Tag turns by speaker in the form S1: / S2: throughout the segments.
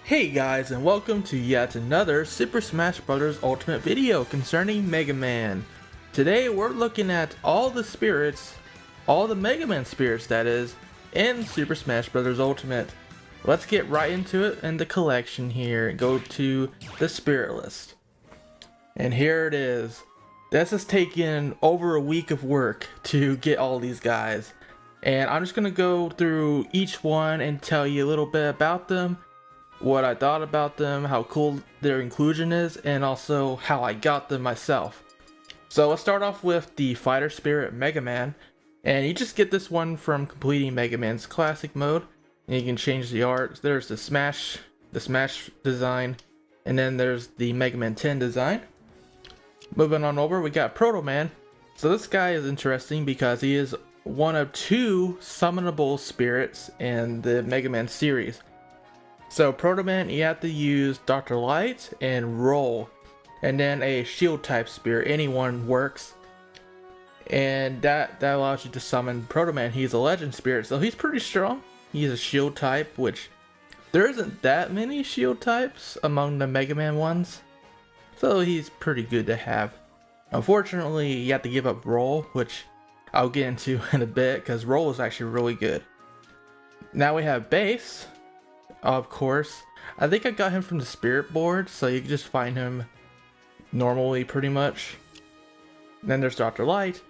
S1: Hey guys, and welcome to yet another Super Smash Bros. Ultimate video concerning Mega Man. Today we're looking at all the spirits, all the Mega Man spirits that is, in Super Smash Bros. Ultimate. Let's get right into it in the collection here and go to the spirit list. And here it is. This has taken over a week of work to get all these guys. And I'm just going to go through each one and tell you a little bit about them, what I thought about them, how cool their inclusion is, and also how I got them myself. So let's start off with the Fighter Spirit Mega Man, and you just get this one from completing Mega Man's classic mode, and you can change the art. There's the Smash design, and then there's the Mega Man 10 design. Moving on over, we got Proto Man. So this guy is interesting because he is one of two summonable spirits in the Mega Man series. So Proto Man, you have to use Dr. Light and Roll, and then a shield type spirit, anyone works, and that allows you to summon Proto Man. He's a legend spirit, so he's pretty strong. He's a shield type, which there isn't that many shield types among the Mega Man ones, so he's pretty good to have. Unfortunately, you have to give up Roll, which I'll get into in a bit because Roll is actually really good. Now we have Bass. Of course, I think I got him from the spirit board, so you can just find him normally pretty much. Then there's Dr. Light.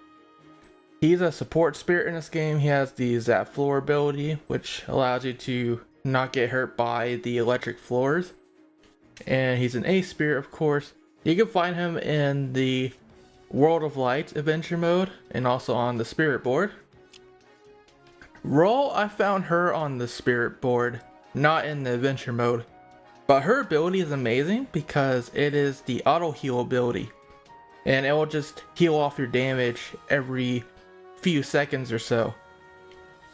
S1: He's a support spirit in this game. He has the Zap Floor ability, which allows you to not get hurt by the electric floors. And he's an ace spirit, of course. You can find him in the World of Light adventure mode and also on the spirit board. Roll, I found her on the spirit board, not in the adventure mode, but her ability is amazing because it is the auto heal ability, and it will just heal off your damage every few seconds or so.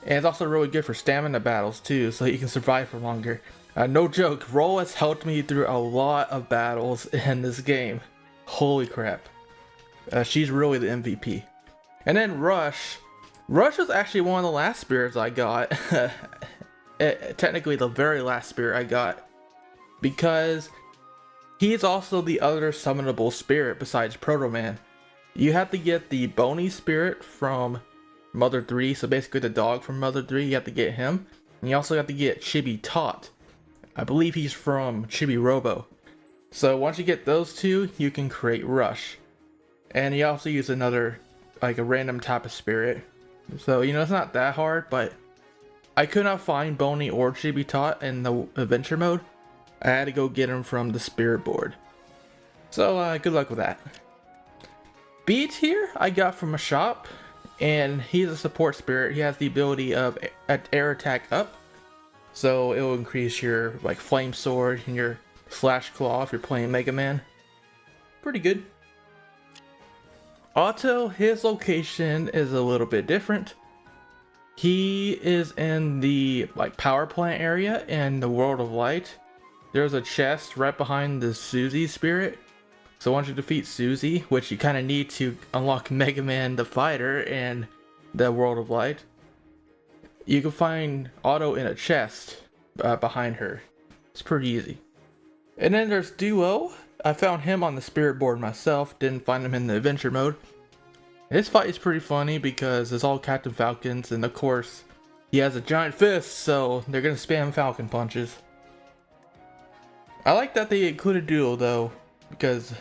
S1: And it's also really good for stamina battles too, so you can survive for longer. No joke, Roll has helped me through a lot of battles in this game. Holy crap. She's really the MVP. And then Rush was actually one of the last spirits I got. Technically the very last spirit I got, because he's also the other summonable spirit besides Proto Man. You have to get the Bony spirit from Mother 3, so basically the dog from Mother 3, you have to get him. And you also have to get Chibi Tot. I believe he's from Chibi Robo. So once you get those two, you can create Rush. And you also use another, like a random type of spirit. So, you know, it's not that hard, but I could not find Bony or Chibi Tot in the adventure mode. I had to go get him from the spirit board. So good luck with that. Beat here I got from a shop, and he's a support spirit. He has the ability of air attack up, so it will increase your like flame sword and your slash claw if you're playing Mega Man. Pretty good. Otto, his location is a little bit different. He is in the like power plant area in the World of Light. There's a chest right behind the Susie spirit. So once you defeat Susie, which you kind of need to unlock Mega Man the Fighter and the World of Light, you can find Otto in a chest behind her. It's pretty easy. And then there's Duo. I found him on the spirit board myself. Didn't find him in the adventure mode. This fight is pretty funny because it's all Captain Falcons, and of course, he has a giant fist, so they're gonna spam Falcon punches. I like that they included Duo though, because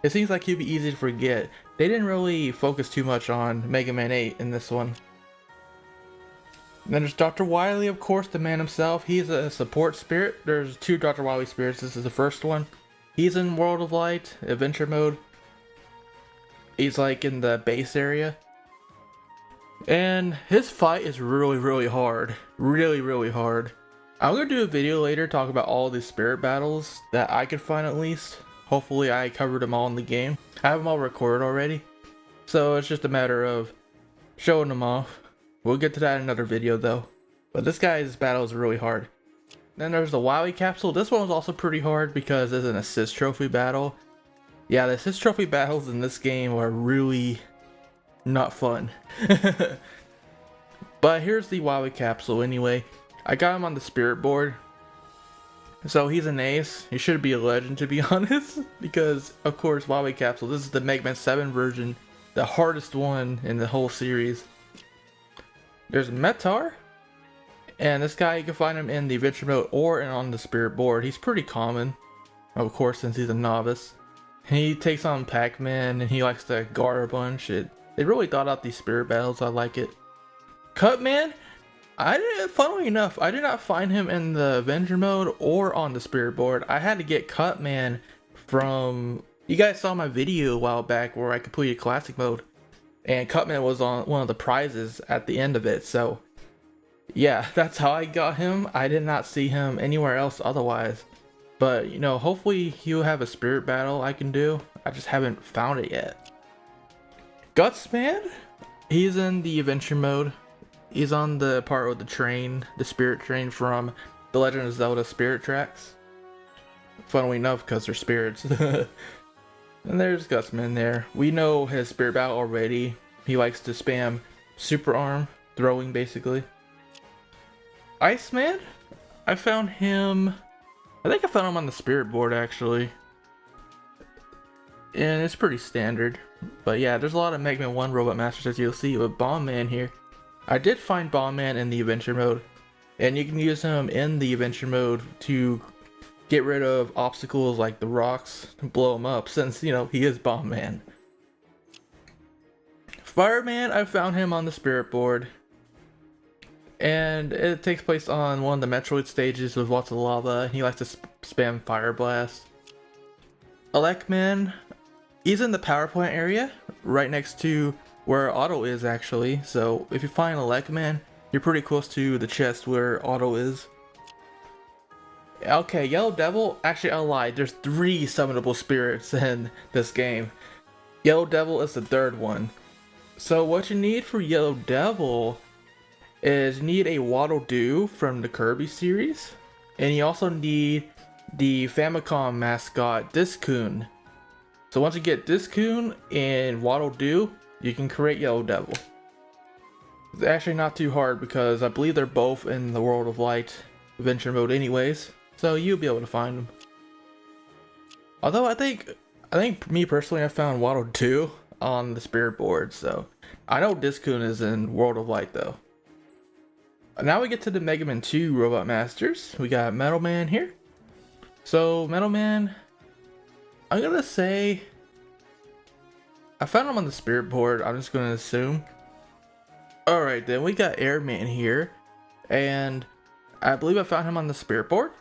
S1: it seems like he'd be easy to forget. They didn't really focus too much on Mega Man 8 in this one. And then there's Dr. Wily, of course, the man himself. He's a support spirit. There's two Dr. Wily spirits. This is the first one. He's in World of Light, adventure mode. He's like in the base area, and his fight is really hard. Really hard. I'm gonna do a video later talk about all the spirit battles that I could find at least. Hopefully I covered them all in the game. I have them all recorded already, so it's just a matter of showing them off. We'll get to that in another video though. But this guy's battle is really hard. Then there's the Wowie capsule. This one was also pretty hard because it's an assist trophy battle. Yeah, the assist trophy battles in this game are really not fun. But here's the Wowie capsule anyway. I got him on the spirit board. So he's an ace. He should be a legend, to be honest, because of course Wowie Capsule. This is the Mega Man 7 version, the hardest one in the whole series. There's Metar, and this guy, you can find him in the adventure mode or on the spirit board. He's pretty common, of course, since he's a novice. He takes on Pac-Man and he likes to guard a bunch. They really thought out these spirit battles. I like it. Cutman, funnily enough, I did not find him in the Avenger mode or on the spirit board. I had to get Cutman from, you guys saw my video a while back where I completed classic mode, and Cutman was on one of the prizes at the end of it. So yeah, that's how I got him. I did not see him anywhere else otherwise. But you know, hopefully he'll have a spirit battle I can do. I just haven't found it yet. Gutsman, he's in the adventure mode. He's on the part with the train, the spirit train from The Legend of Zelda Spirit Tracks. Funnily enough, because they're spirits. And there's Gutsman there. We know his spirit battle already. He likes to spam super arm, throwing basically. Iceman, I found him, I think I found him on the spirit board actually. And it's pretty standard. But yeah, there's a lot of Mega Man 1 Robot Masters, as you'll see with Bomb Man here. I did find Bomb Man in the adventure mode, and you can use him in the adventure mode to get rid of obstacles like the rocks and blow him up, since, you know, he is Bomb Man. Fireman, I found him on the spirit board, and it takes place on one of the Metroid stages with lots of lava, and he likes to spam Fire Blast. Elecman, he's in the power plant area, right next to where Otto is actually. So if you find Elecman, you're pretty close to the chest where Otto is. Okay, Yellow Devil, actually I lied, there's 3 summonable spirits in this game. Yellow Devil is the 3rd one. So what you need for Yellow Devil is you need a Waddle Doo from the Kirby series, and you also need the Famicom mascot Discoon. So once you get Discoon and Waddle Doo, you can create Yellow Devil. It's actually not too hard because I believe they're both in the World of Light adventure mode anyways, so you'll be able to find them. Although I think me personally, I found Waddle Doo on the spirit board, so I know Discoon is in World of Light though. Now we get to the Mega Man 2 Robot Masters. We got Metal Man here. So Metal Man, I'm gonna say I found him on the spirit board, I'm just gonna assume. Alright then, we got Airman here, and I believe I found him on the spirit board,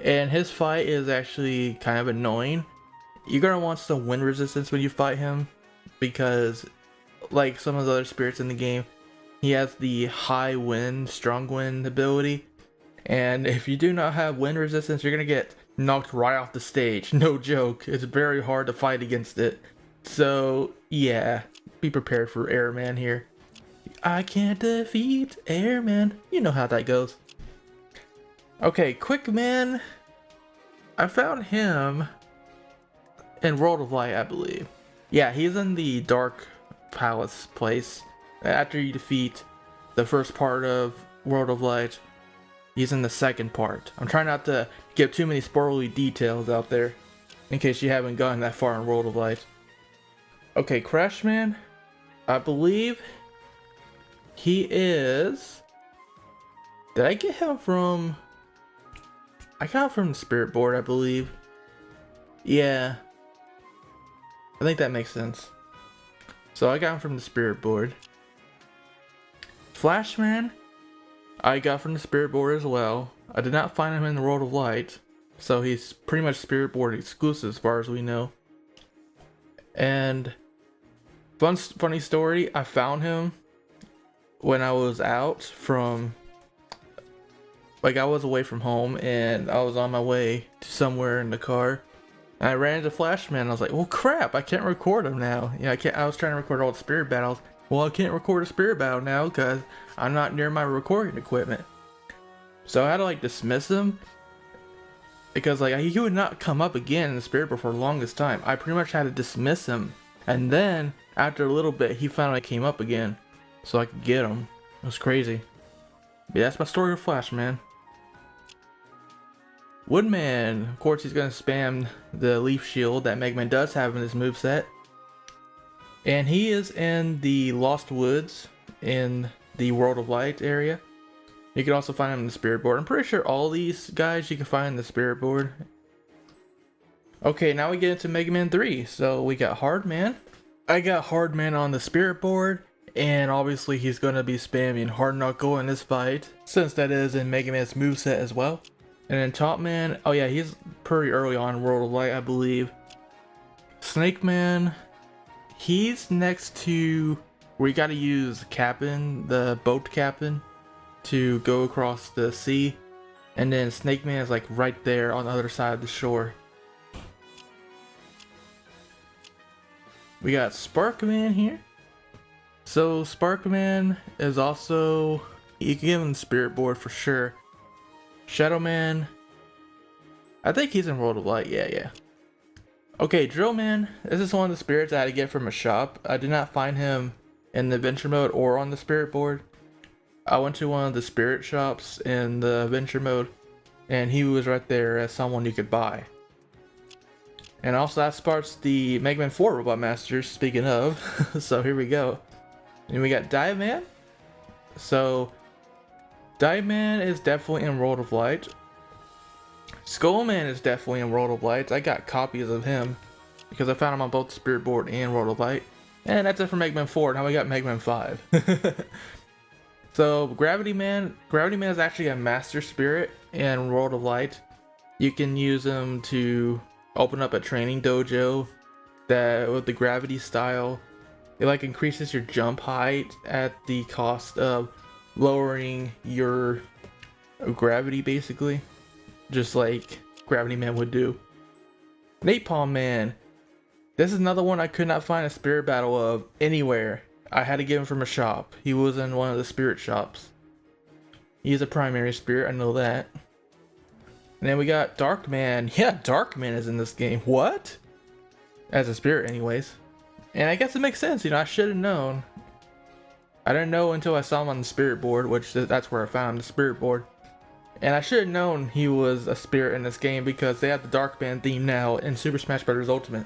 S1: and his fight is actually kind of annoying. You're gonna want some wind resistance when you fight him, because like some of the other spirits in the game, he has the high wind, strong wind ability, and if you do not have wind resistance, you're gonna get knocked right off the stage. No joke, it's very hard to fight against it. So yeah, be prepared for Airman here. I can't defeat Airman. You know how that goes. Okay, Quick Man, I found him in World of Light, I believe. Yeah, he's in the Dark Palace place. After you defeat the first part of World of Light, he's in the second part. I'm trying not to give too many spoilery details out there, in case you haven't gotten that far in World of Light. Okay, Crashman, I believe he is... Did I get him from... I got him from the spirit board, I believe. Yeah. I think that makes sense. So I got him from the spirit board. Flashman, I got from the spirit board as well. I did not find him in the World of Light, so he's pretty much spirit board exclusive as far as we know. And funny story, I found him when I was out from, like, I was away from home and I was on my way to somewhere in the car, and I ran into Flashman. I was like, well crap, I can't record him now. Yeah, I was trying to record all the spirit battles. Well, I can't record a spirit battle now because I'm not near my recording equipment. So I had to like dismiss him, because like he would not come up again in the spirit battle for the longest time. I pretty much had to dismiss him, and then after a little bit he finally came up again so I could get him. It was crazy. But that's my story with Flash, man. Woodman, of course, he's gonna spam the leaf shield that Mega Man does have in his moveset. And he is in the Lost Woods in the World of Light area. You can also find him in the Spirit Board. I'm pretty sure all these guys you can find in the Spirit Board. Okay, now we get into Mega Man 3. So we got Hardman. I got Hardman on the Spirit Board. And obviously he's going to be spamming Hard Knuckle in this fight, since that is in Mega Man's moveset as well. And then Top Man, oh yeah, he's pretty early on in World of Light, I believe. Snake Man, he's next to where you got to use Captain, the boat captain, to go across the sea. And then Snake Man is like right there on the other side of the shore. We got Spark Man here. So Spark Man is also, you can give him the Spirit Board for sure. Shadow Man, I think he's in World of Light, yeah. Okay, Drill Man, this is one of the spirits I had to get from a shop. I did not find him in the adventure mode or on the Spirit Board. I went to one of the spirit shops in the adventure mode, and he was right there as someone you could buy. And also that sparks the Mega Man 4 Robot Master, speaking of. So here we go. And we got Dive Man. So Dive Man is definitely in World of Light. Skull Man is definitely in World of Light. I got copies of him because I found him on both the Spirit Board and World of Light. And that's it for Mega Man 4. Now we got Mega Man 5. So Gravity Man is actually a Master Spirit in World of Light. You can use him to open up a training dojo that with the gravity style. It like increases your jump height at the cost of lowering your gravity, basically, just like Gravity Man would do. Napalm Man, this is another one I could not find a spirit battle of anywhere. I had to get him from a shop. He was in one of the spirit shops. He's a primary spirit, I know that. And then we got Dark Man. Yeah, Dark Man is in this game. What? As a spirit anyways. And I guess it makes sense, you know, I should have known. I didn't know until I saw him on the Spirit Board, which that's where I found him, the Spirit Board. And I should have known he was a spirit in this game because they have the Dark Man theme now in Super Smash Bros. Ultimate.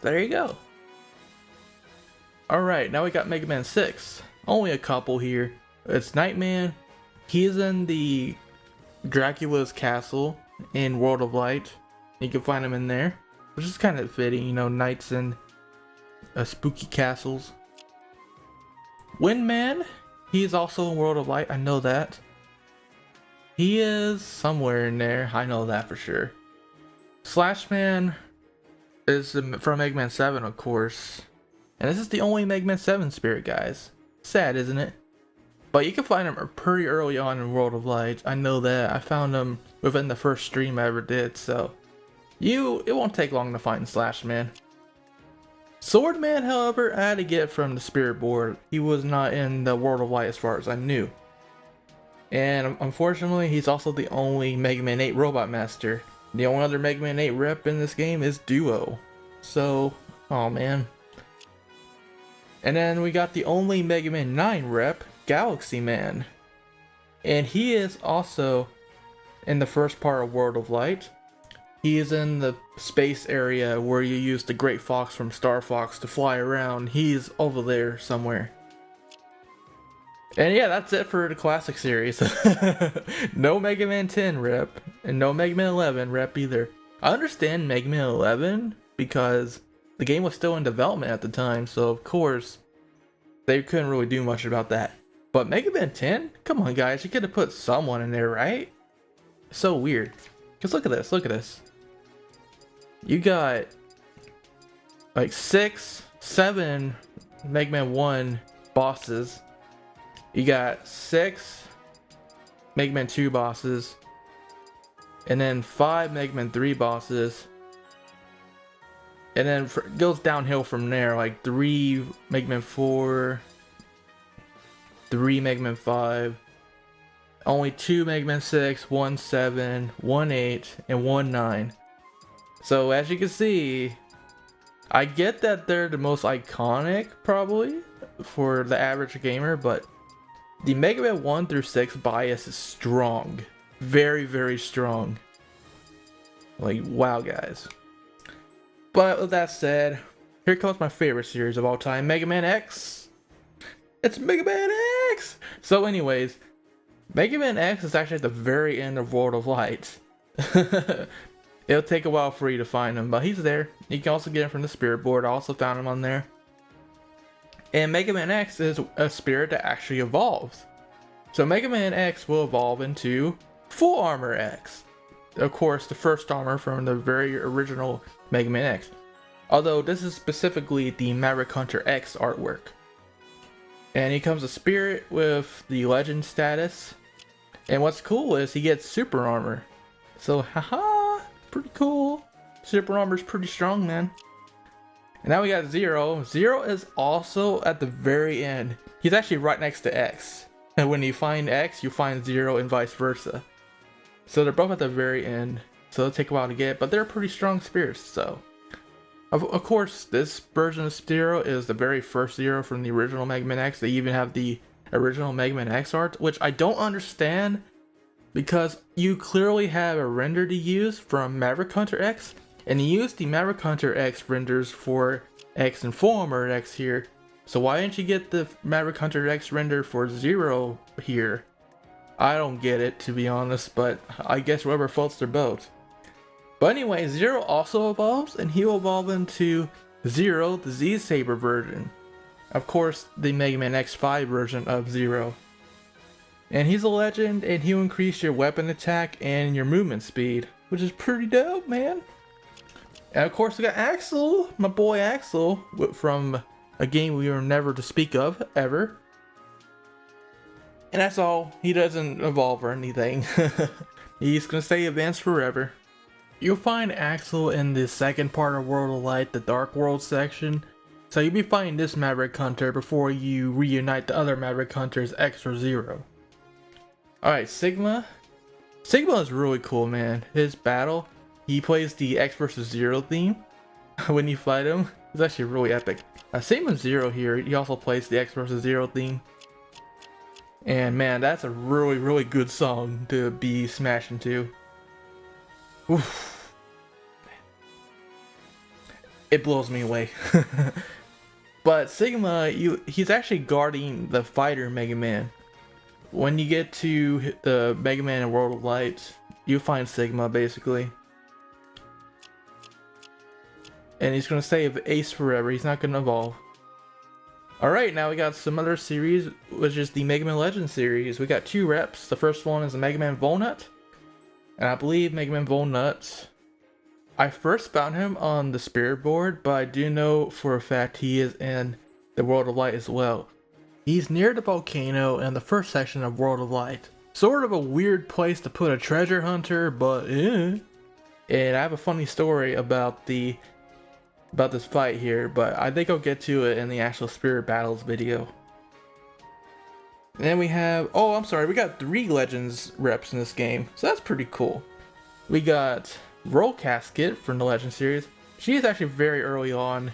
S1: There you go. Alright, now we got Mega Man 6. Only a couple here. It's Nightman. He's in the Dracula's castle in World of Light. You can find him in there, which is kind of fitting, you know, knights in spooky castles. Windman, he's also in World of Light, I know that. He is somewhere in there, I know that for sure. Slashman is from Mega Man 7, of course. And this is the only Mega Man 7 spirit, guys. Sad, isn't it? But you can find him pretty early on in World of Light. I know that. I found him within the first stream I ever did, so it won't take long to find Slashman. Swordman, however, I had to get from the Spirit Board. He was not in the World of Light as far as I knew. And unfortunately, he's also the only Mega Man 8 Robot Master. The only other Mega Man 8 rep in this game is Duo. So, oh man. And then we got the only Mega Man 9 rep, Galaxy Man. And he is also in the first part of World of Light. He is in the space area where you use the Great Fox from Star Fox to fly around. He's over there somewhere. And yeah, that's it for the classic series. No Mega Man 10 rep, and no Mega Man 11 rep either. I understand Mega Man 11 because the game was still in development at the time, so of course they couldn't really do much about that. But Mega Man 10? Come on guys, you could have put someone in there, right? So weird. Because look at this, look at this. You got like 6, 7 Mega Man 1 bosses. You got 6 Mega Man 2 bosses. And then 5 Mega Man 3 bosses. And then it goes downhill from there, like 3 Mega Man 4, 3 Mega Man 5, only 2 Mega Man 6, 1 7, 1 8, and 1 9. So as you can see, I get that they're the most iconic probably for the average gamer, but the Mega Man 1 through 6 bias is strong. Very, very strong. Like, wow, guys. But with that said, here comes my favorite series of all time, Mega Man X. It's Mega Man X! So anyways, Mega Man X is actually at the very end of World of Light. It'll take a while for you to find him, but he's there. You can also get him from the spirit board. I also found him on there. And Mega Man X is a spirit that actually evolves. So Mega Man X will evolve into Full Armor X. Of course, the first armor from the very original Mega Man X. Although this is specifically the Maverick Hunter X artwork. And he comes a spirit with the legend status. And what's cool is he gets super armor. So haha, pretty cool. Super armor's pretty strong, man. And now we got Zero. Zero is also at the very end. He's actually right next to X. And when you find X, you find Zero and vice versa. So they're both at the very end. So it'll take a while to get, but they're pretty strong spirits, so. Of course, this version of Zero is the very first Zero from the original Mega Man X. They even have the original Mega Man X art, which I don't understand because you clearly have a render to use from Maverick Hunter X, and you use the Maverick Hunter X renders for X and Full Armor X here. So why didn't you get the Maverick Hunter X render for Zero here? I don't get it, to be honest, but I guess whoever floats their boat. But anyway, Zero also evolves, and he'll evolve into Zero, the Z-Saber version. Of course, the Mega Man X5 version of Zero. And he's a legend, and he'll increase your weapon attack and your movement speed, which is pretty dope, man. And of course, we got Axel, my boy Axel, from a game we were never to speak of, ever. And that's all. He doesn't evolve or anything. He's gonna stay advanced forever. You'll find Axel in the second part of World of Light, the Dark World section. So you'll be fighting this Maverick Hunter before you reunite the other Maverick Hunters, X or Zero. Alright, Sigma. Sigma is really cool, man. His battle, he plays the X vs Zero theme when you fight him. It's actually really epic. Same with Zero here, he also plays the X vs Zero theme. And man, that's a really good song to be smashing to. Oof. It blows me away. But Sigma, he's actually guarding the fighter Mega Man. When you get to the Mega Man in World of Light, you find Sigma basically. And he's gonna stay Ace forever, he's not gonna evolve. Alright, now we got some other series, which is the Mega Man Legends series. We got 2 reps. The first one is the Mega Man Volnut. And I believe Mega Man Volnut, I first found him on the Spirit board, but I do know for a fact he is in the World of Light as well. He's near the volcano in the first section of World of Light. Sort of a weird place to put a treasure hunter, but And I have a funny story about this fight here, but I think I'll get to it in the actual Spirit Battles video. And then we have, oh, I'm sorry, we got 3 Legends reps in this game, so that's pretty cool. We got Roll Casket from the Legend series. She is actually very early on,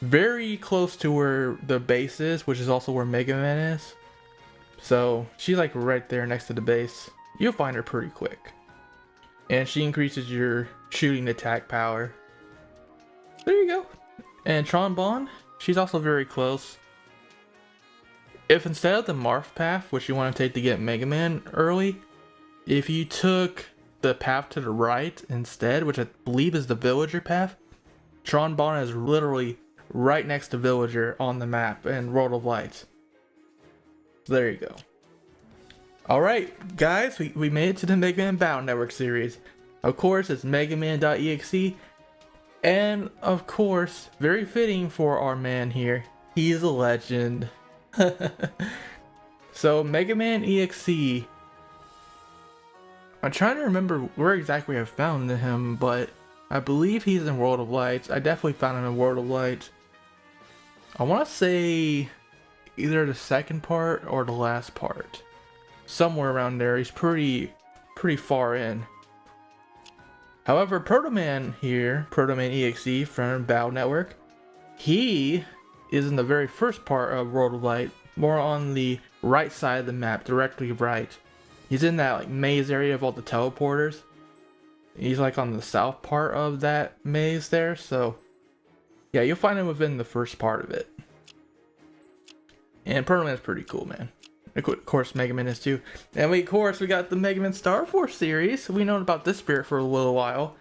S1: very close to where the base is, which is also where Mega Man is. So she's like right there next to the base. You'll find her pretty quick. And she increases your shooting attack power. There you go. And Trombone, she's also very close. If instead of the Marth path, which you want to take to get Mega Man early, if you took the path to the right instead, which I believe is the Villager path, Trombone is literally right next to Villager on the map in World of Light. So there you go. Alright, guys, we made it to the Mega Man Battle Network series. Of course, it's Mega Man.exe. And of course, very fitting for our man here, he's a legend. So Mega Man EXE, I'm trying to remember where exactly I found him, but I believe he's in World of Light. I definitely found him in World of Light. I want to say either the second part or the last part. Somewhere around there. He's pretty far in. However, Proto Man here, Proto Man EXE from Battle Network, he is in the very first part of World of Light, more on the right side of the map, directly right. He's in that like maze area of all the teleporters. He's like on the south part of that maze there, so yeah, you'll find him within the first part of it. And Pearl Man's pretty cool, man. Of course, Mega Man is too. And of course, we got the Mega Man Star Force series. We've known about this spirit for a little while,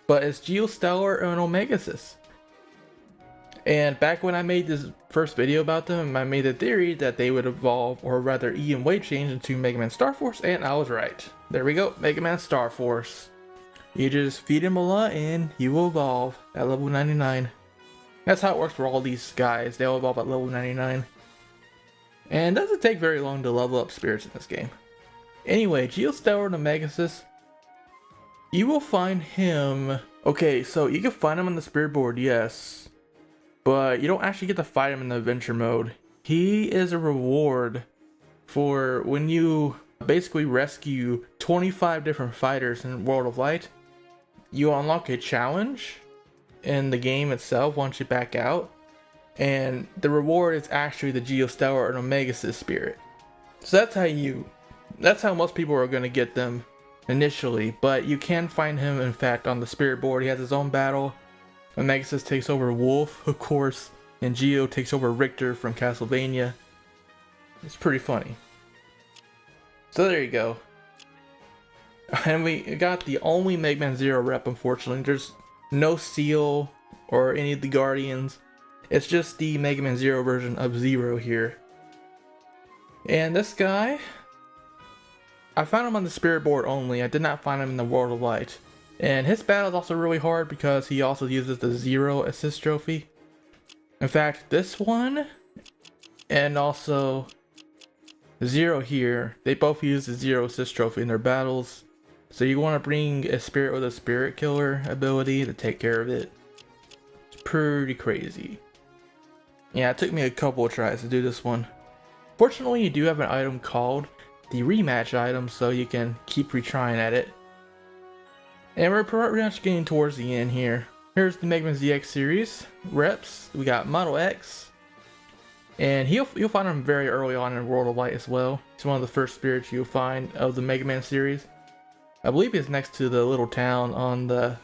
S1: but it's Geostellar and Omegasis. And back when I made this first video about them, I made the theory that they would evolve, or rather E and Wave change, into Mega Man Star Force, and I was right. There we go, Mega Man Star Force. You just feed him a lot and he will evolve at level 99. That's how it works for all these guys, they'll evolve at level 99. And it doesn't take very long to level up spirits in this game. Anyway, Geostellar and Omegasis, you will find him... Okay, so you can find him on the spirit board, yes. But you don't actually get to fight him in the adventure mode. He is a reward for when you basically rescue 25 different fighters in World of Light. You unlock a challenge in the game itself once you back out. And the reward is actually the Geostellar and Omegasis spirit. So that's how most people are going to get them initially. But you can find him, in fact, on the spirit board. He has his own battle. Omegasis takes over Wolf, of course, and Geo takes over Richter from Castlevania. It's pretty funny. So there you go. And we got the only Mega Man Zero rep, unfortunately. There's no Seal or any of the Guardians. It's just the Mega Man Zero version of Zero here. And this guy, I found him on the spirit board only. I did not find him in the World of Light. And his battle is also really hard because he also uses the Zero assist trophy. In fact, this one and also Zero here, they both use the Zero assist trophy in their battles. So you want to bring a spirit with a spirit killer ability to take care of it. It's pretty crazy. Yeah, it took me a couple of tries to do this one. Fortunately, you do have an item called the rematch item, so you can keep retrying at it. And we're pretty much getting towards the end here. Here's the Mega Man ZX series reps. We got Model X, and you'll find him very early on in World of Light as well. He's one of the first spirits you'll find of the Mega Man series. I believe he's next to the little town on the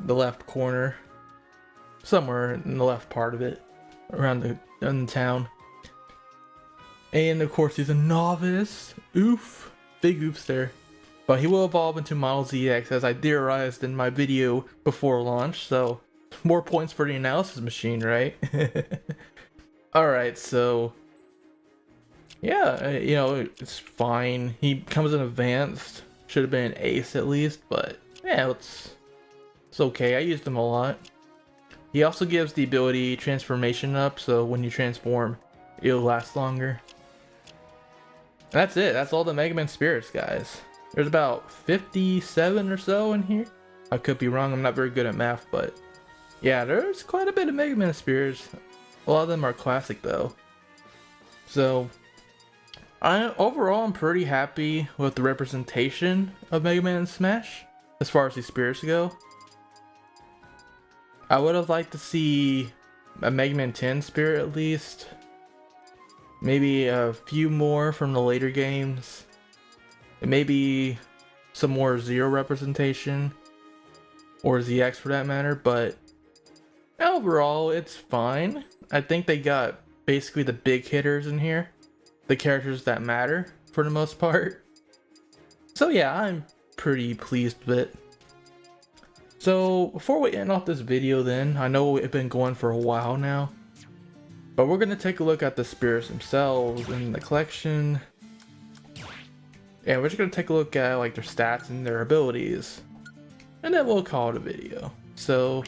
S1: left corner, somewhere in the left part of it, around in the town. And of course, he's a novice. Oof, big oops there. But he will evolve into Model ZX, as I theorized in my video before launch, so more points for the analysis machine, right? Alright, so yeah, you know, it's fine. He comes in advanced. Should have been an ace at least, but yeah, it's okay. I used him a lot. He also gives the ability transformation up, so when you transform, it'll last longer. And that's it. That's all the Mega Man spirits, guys. There's about 57 or so in here. I could be wrong. I'm not very good at math, but yeah, there's quite a bit of Mega Man spirits. A lot of them are classic though. So overall, I'm pretty happy with the representation of Mega Man Smash as far as these spirits go. I would have liked to see a Mega Man 10 spirit at least. Maybe a few more from the later games. And maybe some more Zero representation. Or ZX for that matter. But overall, it's fine. I think they got basically the big hitters in here. The characters that matter for the most part. So yeah, I'm pretty pleased with it. So before we end off this video then, I know it's been going for a while now, but we're going to take a look at the spirits themselves in the collection. And we're just going to take a look at like their stats and their abilities. And then we'll call it a video. So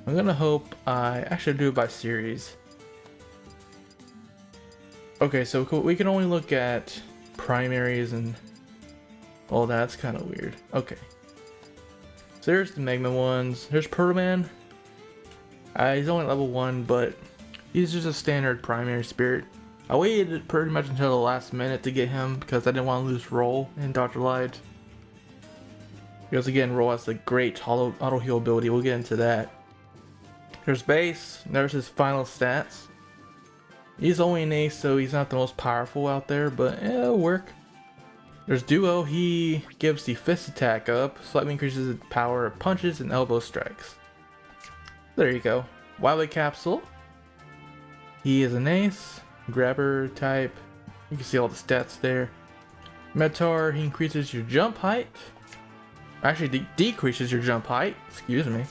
S1: I'm going to hope I actually do it by series. Okay, so we can only look at primaries and all that's kind of weird. Okay. So there's the Mega Man ones. There's Pearl Man. He's only level 1, but he's just a standard primary spirit. I waited pretty much until the last minute to get him because I didn't want to lose Roll in Dr. Light. Because again, Roll has the great auto heal ability. We'll get into that. There's Base. There's his final stats. He's only an ace, so he's not the most powerful out there, but it'll work. There's Duo, he gives the fist attack up, slightly increases the power of punches and elbow strikes. There you go. Wily Capsule, he is an ace, grabber type, you can see all the stats there. Metar, he increases your jump height, actually decreases your jump height, excuse me.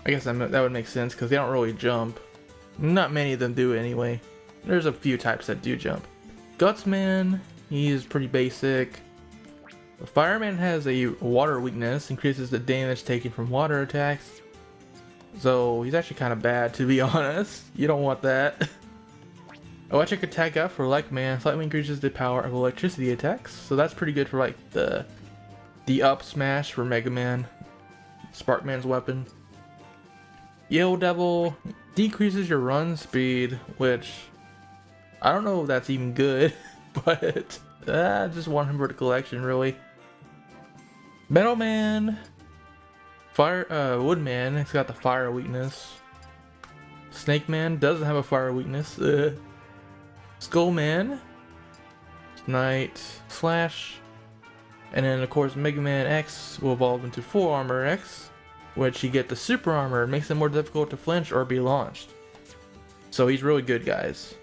S1: I guess that would make sense because they don't really jump. Not many of them do anyway. There's a few types that do jump. Gutsman, he's pretty basic. The Fireman has a water weakness, increases the damage taken from water attacks. So he's actually kind of bad, to be honest. You don't want that. Electric attack up for Lekman slightly increases the power of electricity attacks. So that's pretty good for like the up smash for Mega Man, Sparkman's weapon. Yellow Devil decreases your run speed, which I don't know if that's even good, but I just want him for the collection, really. Metal Man, Woodman, it's got the fire weakness. Snake Man doesn't have a fire weakness. Skull Man, Knight Slash, and then of course Mega Man X will evolve into Full Armor X, which you get the super armor. It makes it more difficult to flinch or be launched. So he's really good, guys.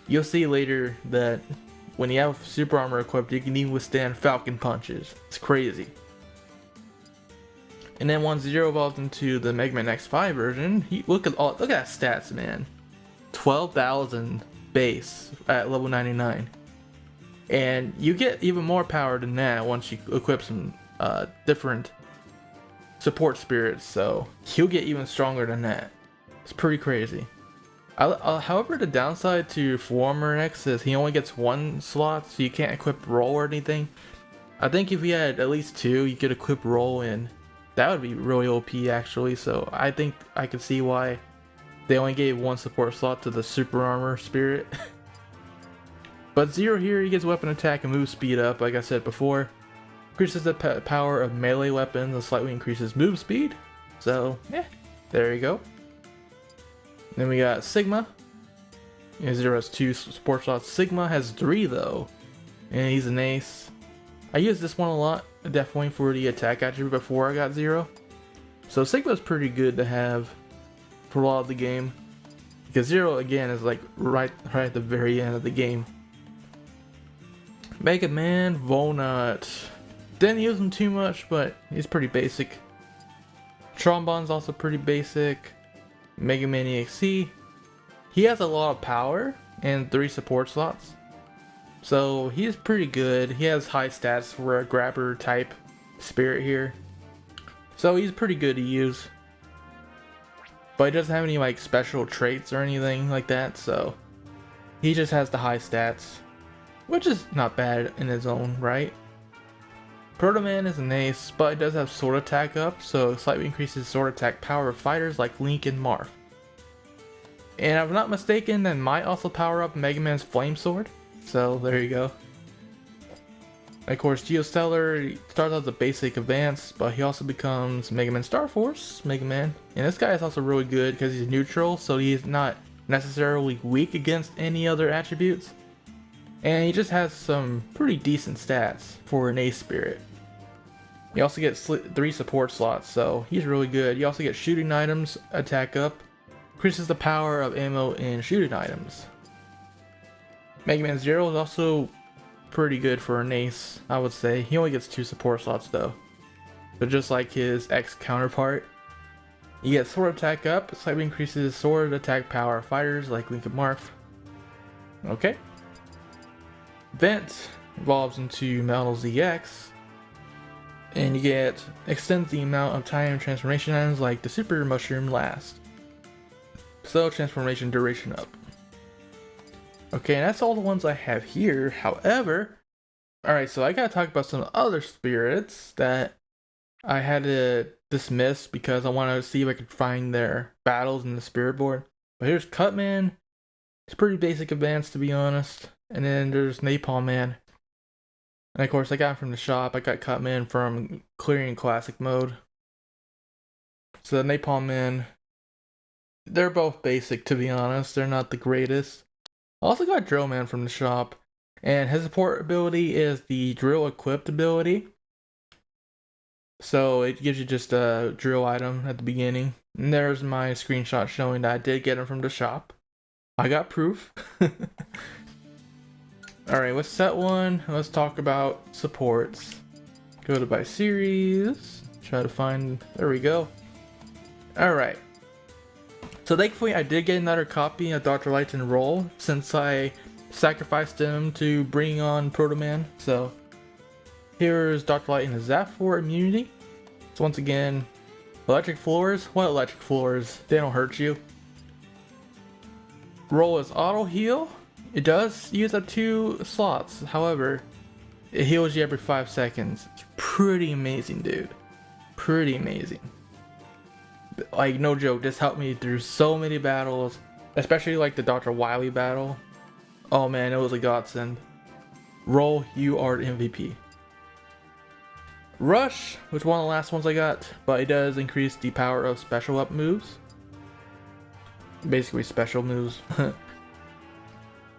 S1: You'll see later that when you have super armor equipped, you can even withstand Falcon punches. It's crazy. And then once Zero evolved into the Mega Man X5 version, look at that stats, man. 12,000 base at level 99. And you get even more power than that once you equip some different support spirits, so he'll get even stronger than that. It's pretty crazy. However, the downside to Former X is he only gets one slot, so you can't equip Roll or anything. I think if he had at least two, you could equip Roll, and that would be really OP actually. So I think I could see why they only gave one support slot to the Super Armor Spirit. But Zero here, he gets weapon attack and move speed up, like I said before. Increases the power of melee weapons and slightly increases move speed. So, yeah, there you go. Then we got Sigma. Zero has 2 support slots. Sigma has 3 though, and he's an ace. I used this one a lot, definitely for the attack attribute before I got Zero. So Sigma's pretty good to have for a lot of the game, because Zero again is like right at the very end of the game. Mega Man Volnut. Didn't use him too much, but he's pretty basic. Trombone's also pretty basic. Mega Man EXE. He has a lot of power and 3 support slots. So he's pretty good. He has high stats for a grabber type spirit here. So he's pretty good to use. But he doesn't have any like special traits or anything like that, so he just has the high stats, which is not bad in its own right. Proto Man is an ace, but it does have sword attack up, so it slightly increases sword attack power of fighters like Link and Marth. And if I'm not mistaken, that might also power up Mega Man's Flame Sword, so there you go. Of course, Geostellar starts out as a basic advance, but he also becomes Mega Man Star Force Mega Man. And this guy is also really good because he's neutral, so he's not necessarily weak against any other attributes. And he just has some pretty decent stats for an ace spirit. He also gets 3 support slots, so he's really good. You also get shooting items, attack up, increases the power of ammo and shooting items. Mega Man Zero is also pretty good for an ace, I would say. He only gets 2 support slots though. But just like his X counterpart, you get sword attack up, slightly increases sword attack power of fighters like Link and Marth. Okay. Vent evolves into Metal ZX, and you get extends the amount of time transformation items like the Super Mushroom last. So transformation duration up. Okay, and that's all the ones I have here. However, alright, so I gotta talk about some other spirits that I had to dismiss because I wanted to see if I could find their battles in the spirit board. But here's Cutman. It's pretty basic advance, to be honest. And then there's Napalm Man. And of course I got him from the shop. I got Cutman from clearing classic mode. So Napalm Man, they're both basic, to be honest. They're not the greatest. I also got Drill Man from the shop. And his support ability is the drill equipped ability. So it gives you just a drill item at the beginning. And there's my screenshot showing that I did get him from the shop. I got proof. Alright, with set 1, let's talk about supports. Go to by series. Try to find... There we go. Alright. So thankfully I did get another copy of Dr. Light's Roll since I sacrificed him to bring on Proto Man. So here's Dr. Light and his Zap 4 immunity. So once again, electric floors. What electric floors? They don't hurt you. Roll is auto heal. It does use up 2 slots. However, it heals you every 5 seconds. It's pretty amazing, dude. Pretty amazing. Like, no joke, this helped me through so many battles, especially like the Dr. Wily battle. Oh man, it was a godsend. Roll, you are the MVP. Rush, which one of the last ones I got, but it does increase the power of special up moves. Basically special moves.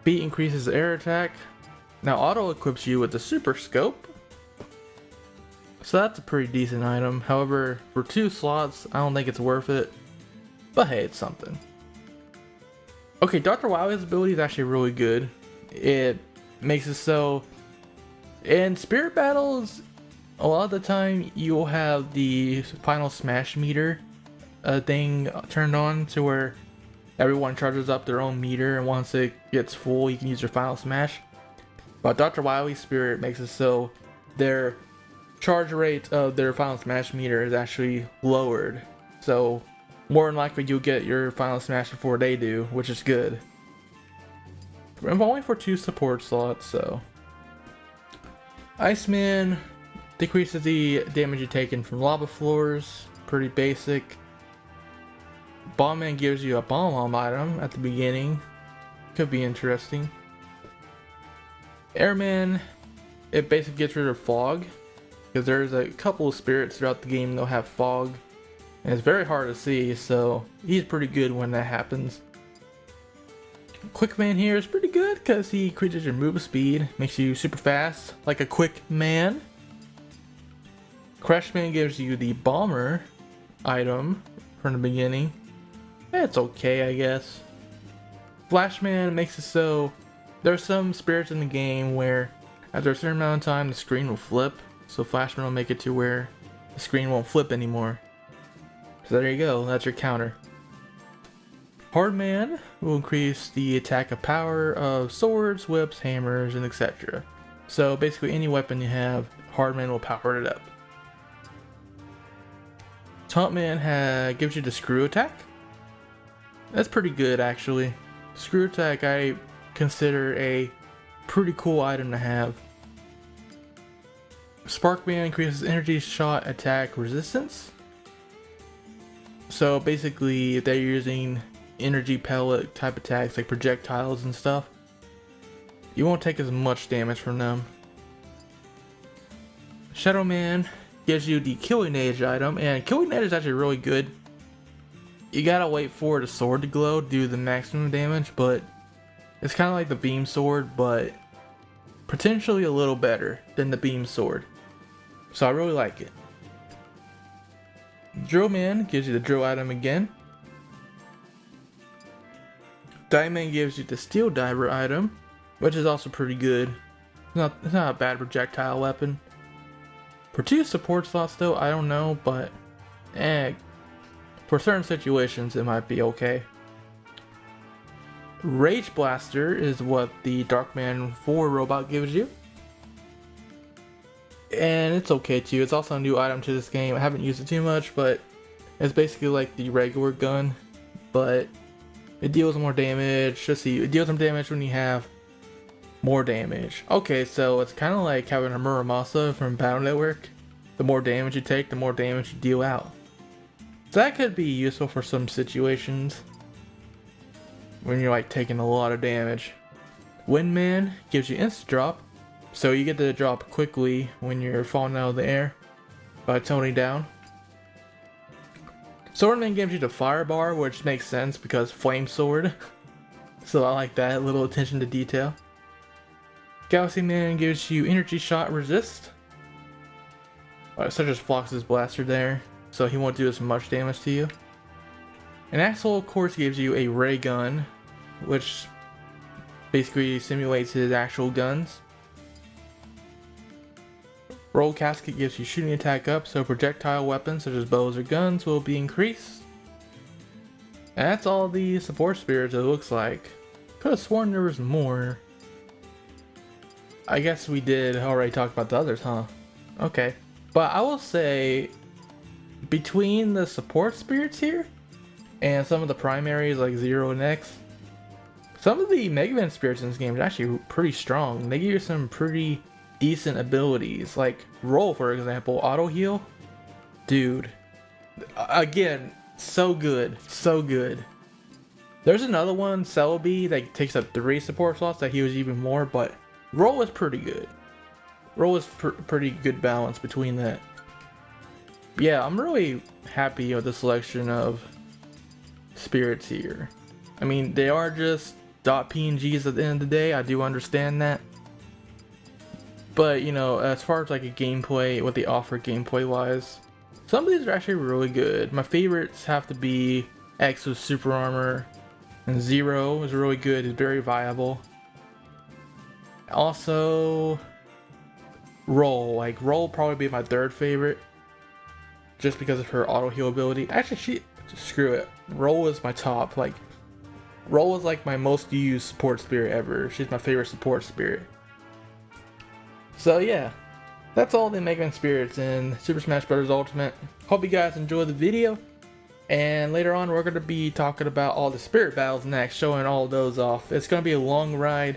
S1: Beat increases air attack. Now auto equips you with the super scope. So that's a pretty decent item. However, for 2 slots, I don't think it's worth it. But hey, it's something. Okay, Dr. Wily's ability is actually really good. It makes it so in spirit battles, a lot of the time you'll have the final smash meter thing turned on to where everyone charges up their own meter, and once it gets full you can use your final smash. But Dr. Wily's spirit makes it so their charge rate of their final smash meter is actually lowered. So more than likely you'll get your final smash before they do, which is good. I'm only for 2 support slots, so. Iceman decreases the damage you taken from lava floors, pretty basic. Bombman gives you a bomb item at the beginning, could be interesting. Airman, it basically gets rid of fog, because there's a couple of spirits throughout the game that'll have fog, and it's very hard to see, so he's pretty good when that happens. Quick Man here is pretty good because he increases your move speed, makes you super fast like a quick man. Crashman gives you the bomber item from the beginning. It's okay, I guess. Flashman makes it so there's some spirits in the game where after a certain amount of time the screen will flip, so Flashman will make it to where the screen won't flip anymore. So there you go, that's your counter. Hardman will increase the attack of power of swords, whips, hammers, and etc. So basically any weapon you have, Hardman will power it up. Tauntman gives you the screw attack. That's pretty good actually. Screw attack I consider a pretty cool item to have. Sparkman increases energy shot attack resistance. So basically if they're using energy pellet type attacks like projectiles and stuff, you won't take as much damage from them. Shadowman gives you the Killing Edge item, and Killing Edge is actually really good. You gotta wait for the sword to glow to do the maximum damage, but it's kind of like the beam sword, but potentially a little better than the beam sword. So I really like it. Drillman gives you the drill item again. Diamond gives you the Steel Diver item, which is also pretty good. It's not a bad projectile weapon. For 2 support slots though, I don't know, but for certain situations it might be okay. Rage Blaster is what the Darkman 4 robot gives you. And it's okay too, it's also a new item to this game. I haven't used it too much, but it's basically like the regular gun, but it deals more damage. Let's see, it deals more damage when you have more damage. Okay, so it's kind of like having a Muramasa from Battle Network. The more damage you take, the more damage you deal out. So that could be useful for some situations when you're like taking a lot of damage. Windman gives you instant drop, so you get to drop quickly when you're falling out of the air by toning down. Swordman gives you the fire bar, which makes sense because flame sword. So I like that little attention to detail. Galaxy Man gives you energy shot resist. Such as Phlox's blaster there, so he won't do as much damage to you. And Axel, of course, gives you a ray gun, which basically simulates his actual guns. Roll Casket gives you shooting attack up, so projectile weapons such as bows or guns will be increased. And that's all the support spirits it looks like. Could have sworn there was more. I guess we did already talk about the others, huh? Okay. But I will say, between the support spirits here, and some of the primaries like Zero and X, some of the Mega Man spirits in this game are actually pretty strong. They give you some pretty decent abilities, like Roll, for example, auto heal. Dude, again, so good, so good. There's another one, Celebi, that takes up 3 support slots that heals even more, but Roll is pretty good. Roll is pretty good balance between that. Yeah, I'm really happy with the selection of spirits here. I mean, they are just .pngs at the end of the day, I do understand that. But, you know, as far as like a gameplay, what they offer gameplay wise, some of these are actually really good. My favorites have to be X with super armor, and Zero is really good, is very viable. Also, Roll probably be my 3rd favorite, just because of her auto heal ability. Actually, screw it. Roll is my top. Like, Roll is like my most used support spirit ever. She's my favorite support spirit. So yeah, that's all the Mega Man spirits in Super Smash Bros. Ultimate. Hope you guys enjoyed the video. And later on, we're going to be talking about all the spirit battles next, showing all of those off. It's going to be a long ride,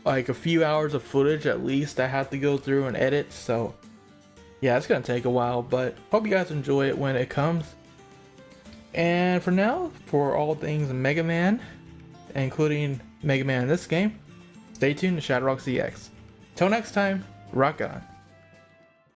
S1: like a few hours of footage at least I have to go through and edit. So yeah, it's going to take a while, but hope you guys enjoy it when it comes. And for now, for all things Mega Man, including Mega Man in this game, stay tuned to ShadowRockZX. Till next time, rock on.